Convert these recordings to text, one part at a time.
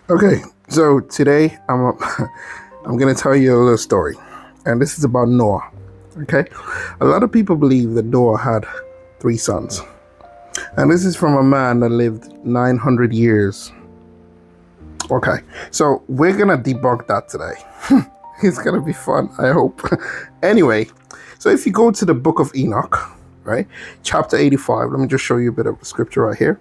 Okay, so today I'm gonna tell you a little story, and this is about Noah. Okay, a lot of people believe that Noah had three sons, and this is from a man that lived 900 years. Okay, so we're gonna debunk that today. It's gonna be fun, I hope. Anyway, so if you go to the book of Enoch, right, chapter 85, let me just show you a bit of scripture right here.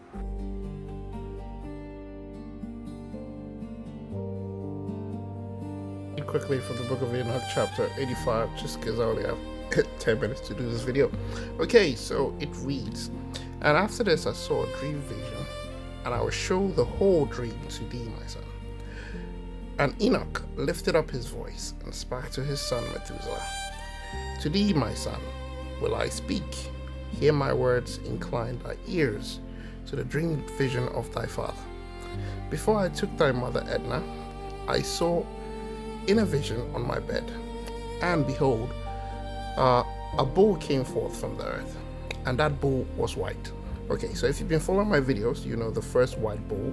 Quickly from the book of Enoch, chapter 85, just because I only have 10 minutes to do this video. Okay, so it reads, "And after this I saw a dream vision, and I will show the whole dream to thee, my son. And Enoch lifted up his voice and spake to his son Methuselah, To thee, my son, will I speak. Hear my words, incline thy ears to the dream vision of thy father. Before I took thy mother Edna, I saw in a vision on my bed, and behold, a bull came forth from the earth, and that bull was white." Okay, so if you've been following my videos, you know the first white bull,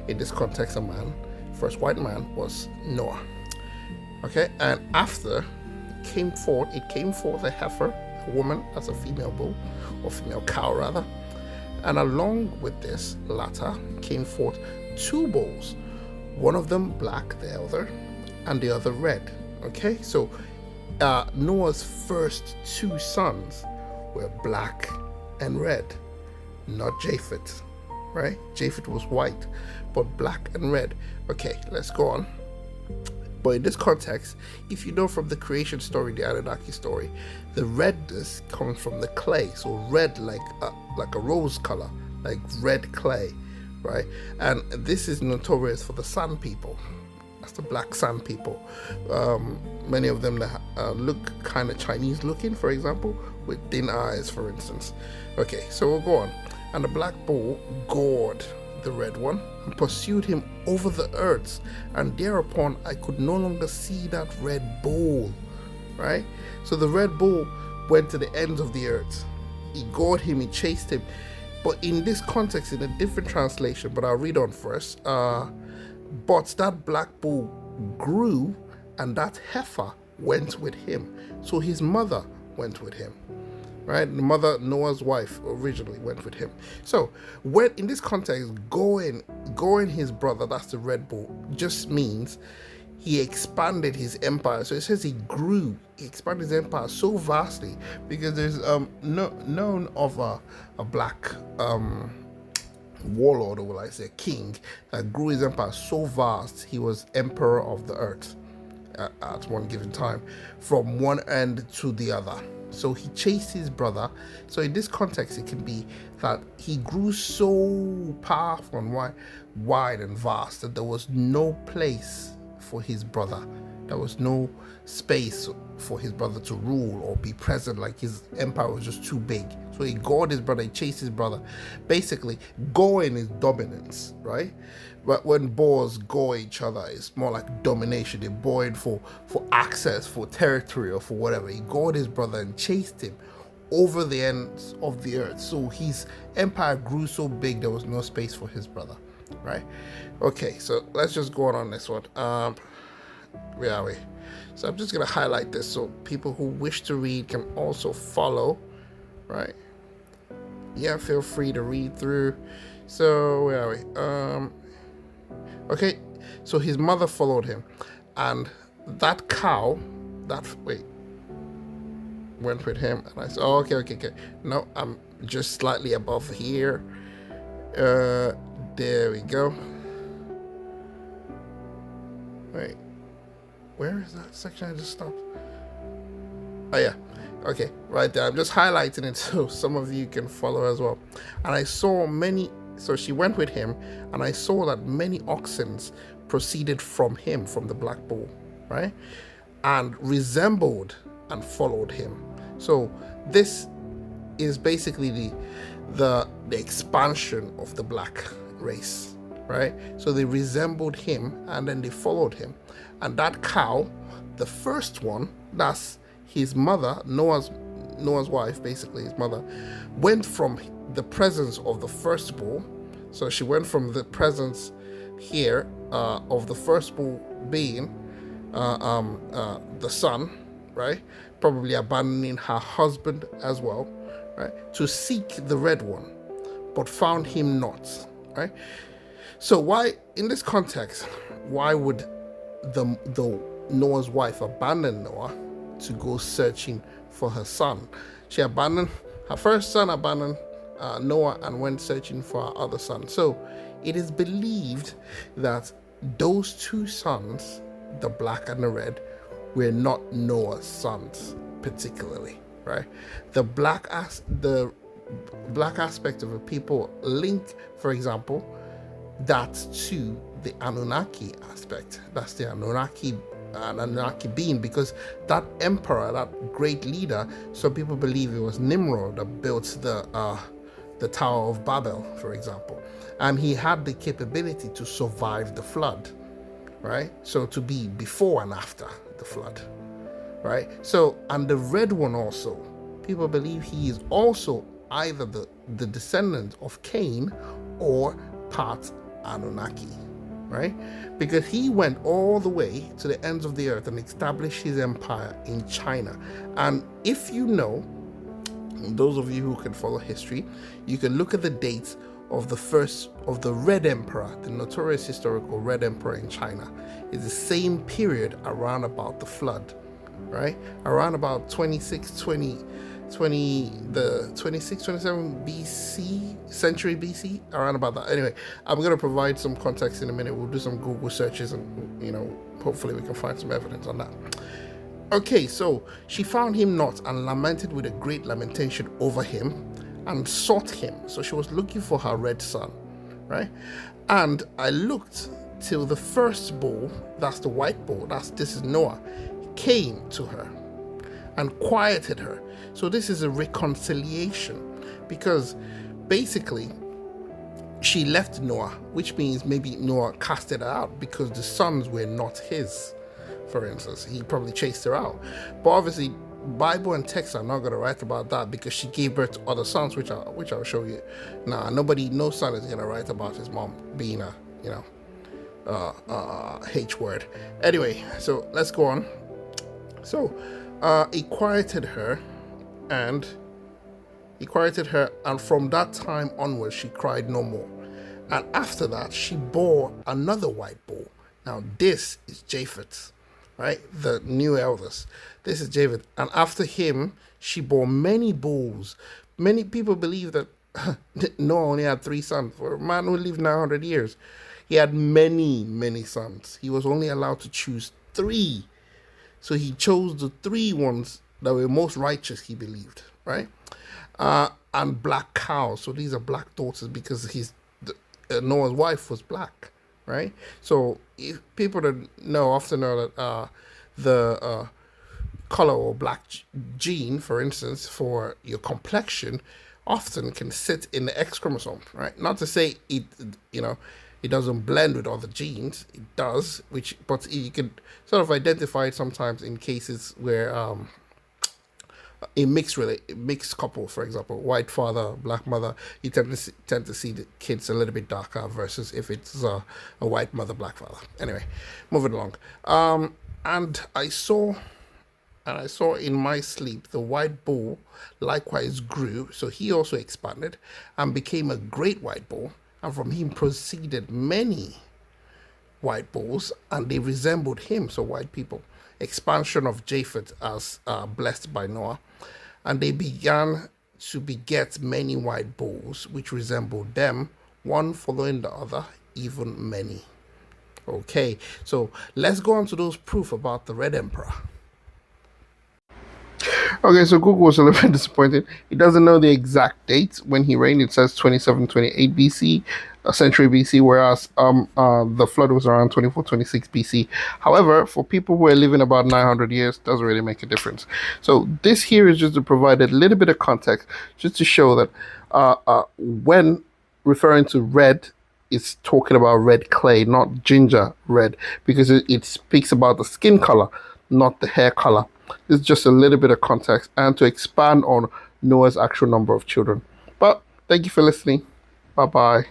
in this context a man, first white man was Noah. Okay, and after it came forth a heifer, a woman, that's a female bull, or female cow rather, and along with this latter came forth two bulls, one of them black, the elder, and the other red. Okay, so Noah's first two sons were black and red, not Japheth, right? Japheth was white, but black and red. Okay, let's go on. But in this context, if you know from the creation story, the Anunnaki story, the redness comes from the clay. So red like a rose color, like red clay, right? And this is notorious for the Sand people. That's the black Sand people. Many of them that look kind of Chinese looking, for example, with thin eyes, for instance. Okay, so we'll go on. And the black bull gored the red one and pursued him over the earths, and thereupon I could no longer see that red bull, right? So the red bull went to the ends of the earth. He gored him, he chased him. But in this context, in a different translation, but I'll read on first. But that black bull grew, and that heifer went with him. So his mother went with him, right? The mother, Noah's wife, originally went with him. So when in this context, going his brother, that's the red bull, just means he expanded his empire. So it says he expanded his empire so vastly, because there's known of a black warlord, or will I say king, that grew his empire so vast he was emperor of the earth at one given time, from one end to the other. So he chased his brother. So in this context, it can be that he grew so powerful and wide and vast that there was no place for his brother. There was no space for his brother to rule or be present. Like, his empire was just too big. So he gored his brother, he chased his brother. Basically, going is dominance, right? But when boars gore each other, it's more like domination. They're boring for access, for territory, or for whatever. He gored his brother and chased him over the ends of the earth. So his empire grew so big there was no space for his brother, right? Okay, so let's just go on this one. Where are we? So I'm just gonna highlight this so people who wish to read can also follow, right? Yeah, feel free to read through. So where are we? Okay, so his mother followed him, and that cow, went with him, and I said, oh, okay. No, I'm just slightly above here. There we go. Wait, where is that section I just stopped? Oh yeah, okay, right there. I'm just highlighting it so some of you can follow as well. And I saw many, so she went with him, and I saw that many oxen proceeded from him, from the black bull, right? And resembled and followed him. So this is basically the expansion of the black race, right? So they resembled him, and then they followed him. And that cow, the first one, that's his mother, Noah's wife, basically his mother, went from the presence of the first bull. So she went from the presence here of the first bull being the son, right? Probably abandoning her husband as well, right? To seek the red one, but found him not, right? So why, in this context, why would the Noah's wife abandon Noah to go searching for her son? She abandoned her first son, abandoned Noah, and went searching for her other son. So it is believed that those two sons, the black and the red, were not Noah's sons particularly, right? The black aspect of a people link, for example, that to the Anunnaki aspect. That's the Anunnaki being, because that emperor, that great leader, some people believe it was Nimrod that built the Tower of Babel, for example, and he had the capability to survive the flood, right? So to be before and after the flood, right? So, and the red one also, people believe he is also either the descendant of Cain or part Anunnaki, right? Because he went all the way to the ends of the earth and established his empire in China. And if you know, those of you who can follow history, you can look at the dates of the Red Emperor, the notorious historical Red Emperor in China. It's the same period around about the flood, right? Around about 26, 27 BC, century BC, around about that. Anyway, I'm going to provide some context in a minute. We'll do some Google searches and, hopefully we can find some evidence on that. Okay, so she found him not and lamented with a great lamentation over him and sought him. So she was looking for her red son, right? And I looked till the first bull, that's the white bull, this is Noah, came to her and quieted her. So this is a reconciliation, because basically she left Noah, which means maybe Noah casted her out because the sons were not his. For instance, he probably chased her out. But obviously, Bible and text are not going to write about that, because she gave birth to other sons, which I'll show you. Now, no son is going to write about his mom being a, H word. Anyway, so let's go on. So, he quieted her, and from that time onwards, she cried no more. And after that, she bore another white bull. Now, this is Japheth, right? The new eldest. This is Japheth. And after him, she bore many bulls. Many people believe that Noah only had 3 sons. For a man who lived 900 years, he had many, many sons. He was only allowed to choose 3. So he chose the 3 ones that were most righteous, he believed, right? And black cows. So these are black daughters, because Noah's wife was black, right? So if people that often know that the color or black gene, for instance, for your complexion, often can sit in the X chromosome, right? Not to say it doesn't blend with other genes. It does, but you can sort of identify it sometimes in cases where a mixed couple, for example, white father, black mother, you tend to see the kids a little bit darker versus if it's a white mother, black father. Anyway, moving along. And I saw in my sleep the white bull likewise grew, so he also expanded and became a great white bull, and from him proceeded many white bulls, and they resembled him, so white people. Expansion of Japheth as blessed by Noah, and they began to beget many white bulls which resembled them, one following the other, even many. Okay, so let's go on to those proof about the Red Emperor. Okay, so Google was a little bit disappointed. It doesn't know the exact date when he reigned. It says 2728 BC, a century BC, whereas the flood was around 2426 BC. However, for people who are living about 900 years, doesn't really make a difference. So this here is just to provide a little bit of context, just to show that when referring to red, it's talking about red clay, not ginger red, because it speaks about the skin color, not the hair color. This is just a little bit of context and to expand on Noah's actual number of children. But thank you for listening. Bye-bye.